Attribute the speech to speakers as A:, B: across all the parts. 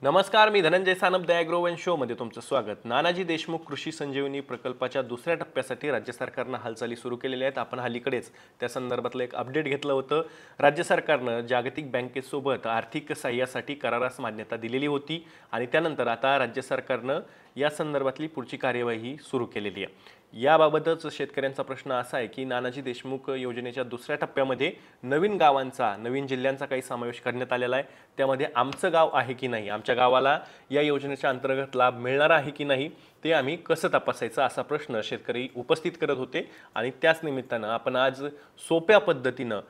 A: नमस्कार, मी धनंजय सानप द ॲग्रोवन शोमध्ये तुमचं स्वागत. नानाजी देशमुख कृषी संजीवनी प्रकल्पाच्या दुसऱ्या टप्प्यासाठी राज्य सरकारनं हालचाली सुरू केलेल्या आहेत. आपण अलीकडेच त्या संदर्भातलं एक अपडेट घेतलं होतं. राज्य सरकारनं जागतिक बँकेसोबत आर्थिक सहाय्यासाठी करारास मान्यता दिलेली होती आणि त्यानंतर आता राज्य सरकारनं या संदर्भातली पुढची कार्यवाही सुरू केलेली आहे. याबाबतच शेतकऱ्यांचा प्रश्न असा आहे की नानाजी देशमुख योजनेच्या दुसऱ्या टप्प्यामध्ये नवीन गावांचा, नवीन जिल्ह्यांचा काही समावेश करण्यात आलेला आहे. त्यामध्ये आमचं गाव आहे की नाही, आमच्या गावाला या योजनेच्या अंतर्गत लाभ मिळणार आहे की नाही, ते आम्ही कसं तपासायचं असा प्रश्न शेतकरी उपस्थित करत होते. आणि त्याच निमित्तानं आपण आज सोप्या पद्धतीनं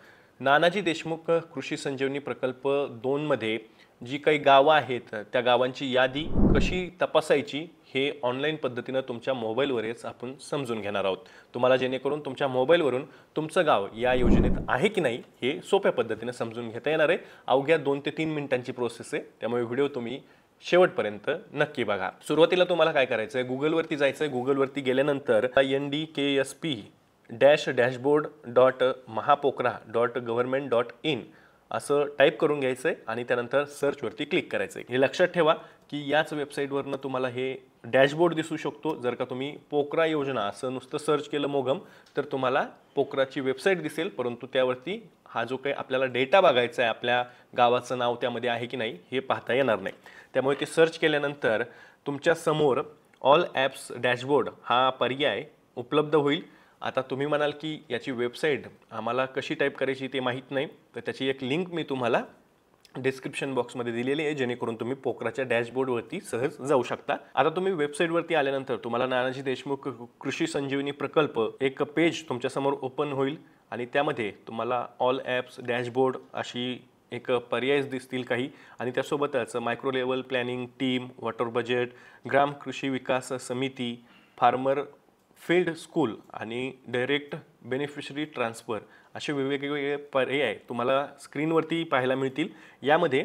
A: नानाजी देशमुख कृषी संजीवनी प्रकल्प 2 मध्ये जी काही गावं आहेत त्या गावांची यादी कशी तपासायची हे ऑनलाईन पद्धतीनं तुमच्या मोबाईलवरच आपण समजून घेणार आहोत. तुम्हाला जेणेकरून तुमच्या मोबाईलवरून तुमचं गाव या योजनेत आहे की नाही हे सोप्या पद्धतीनं समजून घेता येणार आहे. अवघ्या 2 ते 3 मिनिटांची प्रोसेस आहे, त्यामुळे व्हिडिओ तुम्ही शेवटपर्यंत नक्की बघा. सुरुवातीला तुम्हाला काय करायचं आहे, गुगलवरती जायचं आहे. गुगलवरती गेल्यानंतर ndksp-dashboard.mahapokra.government.in असं टाईप करून घ्यायचं आहे आणि त्यानंतर सर्चवरती क्लिक करायचं आहे. हे लक्षात ठेवा की याच वेबसाईटवरनं तुम्हाला हे डॅशबोर्ड दिसू शकतो. जर का तुम्ही पोकरा योजना असं नुसतं सर्च केलं मोगम तर तुम्हाला पोकराची वेबसाईट दिसेल, परंतु त्यावरती हा जो काही आपल्याला डेटा बघायचा आहे, आपल्या गावाचं नाव त्यामध्ये आहे की नाही हे पाहता येणार नाही. त्यामुळे ते सर्च केल्यानंतर तुमच्या समोर ऑल ॲप्स डॅशबोर्ड हा पर्याय उपलब्ध होईल. आता तुम्ही म्हणाल की याची वेबसाईट आम्हाला कशी टाईप करायची ते माहीत नाही, तर त्याची एक लिंक मी तुम्हाला डिस्क्रिप्शन बॉक्समध्ये दिलेली आहे, जेणेकरून तुम्ही पोकराच्या डॅशबोर्डवरती सहज जाऊ शकता. आता तुम्ही वेबसाईटवरती आल्यानंतर तुम्हाला नानाजी देशमुख कृषी संजीवनी प्रकल्प एक पेज तुमच्यासमोर ओपन होईल आणि त्यामध्ये तुम्हाला ऑल ॲप्स डॅशबोर्ड अशी एक पर्याय दिसतील काही, आणि त्यासोबतच micro level planning team, water budget, ग्राम कृषी विकास समिती, फार्मर फील्ड स्कूल आणि डायरेक्ट बेनिफिशरी ट्रान्सफर असे वेगवेगळे पर्याय तुम्हाला स्क्रीनवरती पाहायला मिळतील. यामध्ये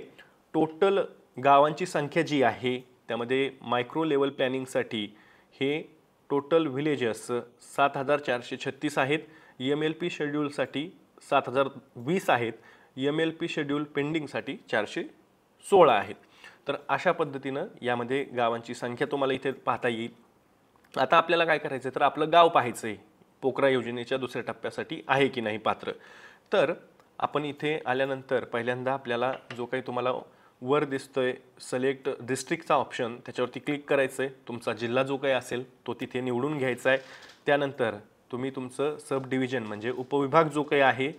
A: टोटल गावांची संख्या जी आहे त्यामध्ये मायक्रो लेवल प्लॅनिंगसाठी हे टोटल व्हिलेजेस 7436 आहेत. MLP शेड्यूलसाठी 7020 आहेत. MLP शेड्यूल पेंडिंगसाठी 416 आहेत. तर अशा पद्धतीनं यामध्ये गावांची संख्या तुम्हाला इथे पाहता येईल. आता आपल्याला काय करायचं तर आपलं गाव पाहायचं आहे, पोकरा योजनेच्या दुसऱ्या टप्प्यासाठी आहे की नाही पात्र. तर आपण इथे आल्यानंतर पहिल्यांदा आपल्याला जो काही तुम्हाला वर दिसतोय सिलेक्ट डिस्ट्रिक्टचा ऑप्शन, त्याच्यावरती क्लिक करायचं आहे. तुमचा जिल्हा जो काही असेल तो तिथे निवडून घ्यायचा आहे. त्यानंतर तुम्ही तुमचं सब डिव्हिजन म्हणजे उपविभाग जो काही आहे,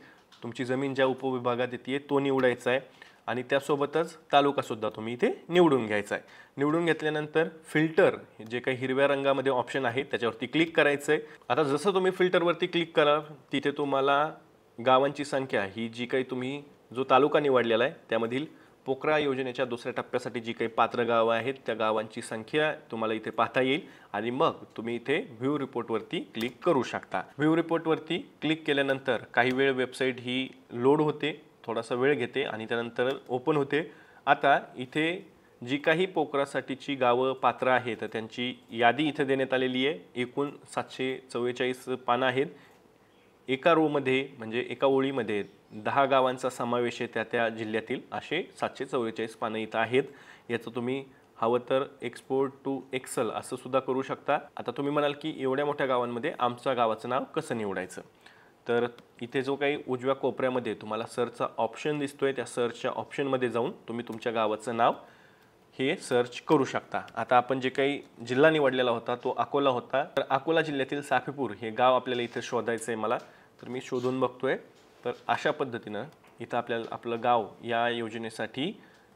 A: तुमची जमीन ज्या उपविभागात येते तो निवडायचा आहे आणि त्यासोबतच तालुकासुद्धा तुम्ही इथे निवडून घ्यायचा आहे. निवडून घेतल्यानंतर फिल्टर जे काही हिरव्या रंगामध्ये ऑप्शन आहे त्याच्यावरती क्लिक करायचं आहे. आता जसं तुम्ही फिल्टरवरती क्लिक कराल तिथे तुम्हाला गावांची संख्या ही जी काही तुम्ही जो तालुका निवडलेला आहे त्यामधील पोकरा योजनेच्या दुसऱ्या टप्प्यासाठी जी काही पात्र गावं आहेत त्या गावांची संख्या तुम्हाला इथे पाहता येईल आणि मग तुम्ही इथे व्ह्यू रिपोर्टवरती क्लिक करू शकता. व्ह्यू रिपोर्टवरती क्लिक केल्यानंतर काही वेळ वेबसाईट ही लोड होते, थोडासा वेळ घेते आणि त्यानंतर ओपन होते. आता इथे जी काही पोकरासाठीची गावं पात्र आहेत त्यांची यादी इथे देण्यात आलेली आहे. एकूण 744 पानं आहेत. एका रोमध्ये म्हणजे एका ओळीमध्ये 10 गावांचा समावेश आहे त्या जिल्ह्यातील, असे 744 पानं इथं आहेत. याचं तुम्ही हवं तर एक्सपोर्ट टू एक्सेल असं सुद्धा करू शकता. आता तुम्ही म्हणाल की एवढ्या मोठ्या गावांमध्ये आमच्या गावाचं नाव कसं निवडायचं, तर इथे जो काही उजव्या कोपऱ्यामध्ये तुम्हाला सर्चचा ऑप्शन दिसतोय त्या सर्चच्या ऑप्शनमध्ये जाऊन तुम्ही तुमच्या गावाचं नाव हे सर्च करू शकता. आता आपण जे काही जिल्हा निवडलेला होता तो अकोला होता, तर अकोला जिल्ह्यातील साफीपूर हे गाव आपल्याला इथे शोधायचं आहे मला, तर मी शोधून बघतोय. तर अशा पद्धतीनं इथं आपल्याला आपलं गाव या योजनेसाठी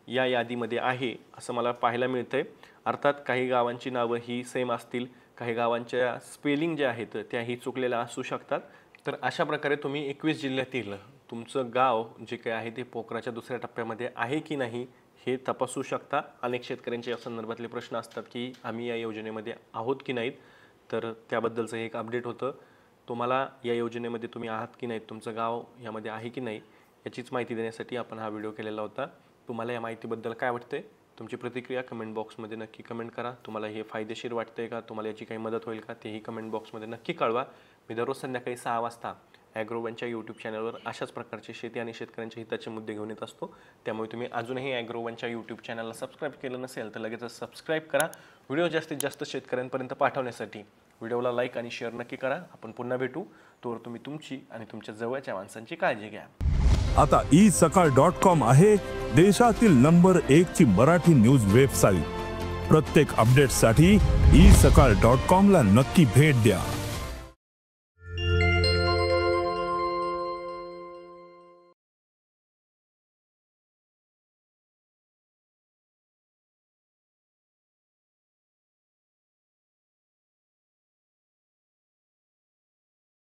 A: या यादीमध्ये आहे असं मला पाहायला मिळतंय. अर्थात काही गावांची नावं ही सेम असतील, काही गावांच्या स्पेलिंग ज्या आहेत त्याही चुकलेल्या असू शकतात. तर अशा प्रकारे तुम्ही 21 जिल्ह्यातील तुमचं गाव जे काही आहे ते पोकराच्या दुसऱ्या टप्प्यामध्ये आहे की नाही हे तपासू शकता. अनेक शेतकऱ्यांचे या संदर्भातले प्रश्न असतात की आम्ही या योजनेमध्ये आहोत की नाहीत, तर त्याबद्दलचं एक अपडेट होतं. तुम्हाला या योजनेमध्ये तुम्ही आहात की नाहीत, तुमचं गाव यामध्ये आहे की नाही याचीच माहिती देण्यासाठी आपण हा व्हिडिओ केलेला होता. तुम्हाला या माहितीबद्दल काय वाटते, तुमची प्रतिक्रिया कमेंट बॉक्समध्ये नक्की कमेंट करा. तुम्हाला हे फायदेशीर वाटतंय का, तुम्हाला याची काही मदत होईल का, तेही कमेंट बॉक्समध्ये नक्की कळवा. मी दररोज संध्याकाळी 6 वाजता ॲग्रोवनच्या यूट्यूब चॅनलवर अशाच प्रकारचे शेती आणि शेतकऱ्यांच्या हिताचे मुद्दे घेऊन येत असतो. त्यामुळे तुम्ही अजूनही ॲग्रोवनच्या यूट्यूब चॅनलला सबस्क्राईब केलं नसेल तर लगेचच सबस्क्राईब करा. व्हिडिओ जास्तीत जास्त शेतकऱ्यांपर्यंत पाठवण्यासाठी व्हिडिओला लाईक आणि शेअर नक्की करा. आपण पुन्हा भेटू. तोवर तुम्ही तुमची आणि तुमच्या जवळच्या माणसांची काळजी घ्या.
B: आता isakal.com आहे देशातील नंबर 1 ची मराठी न्यूज वेबसाईट. प्रत्येक अपडेटसाठी isakal.com ला नक्की भेट द्या.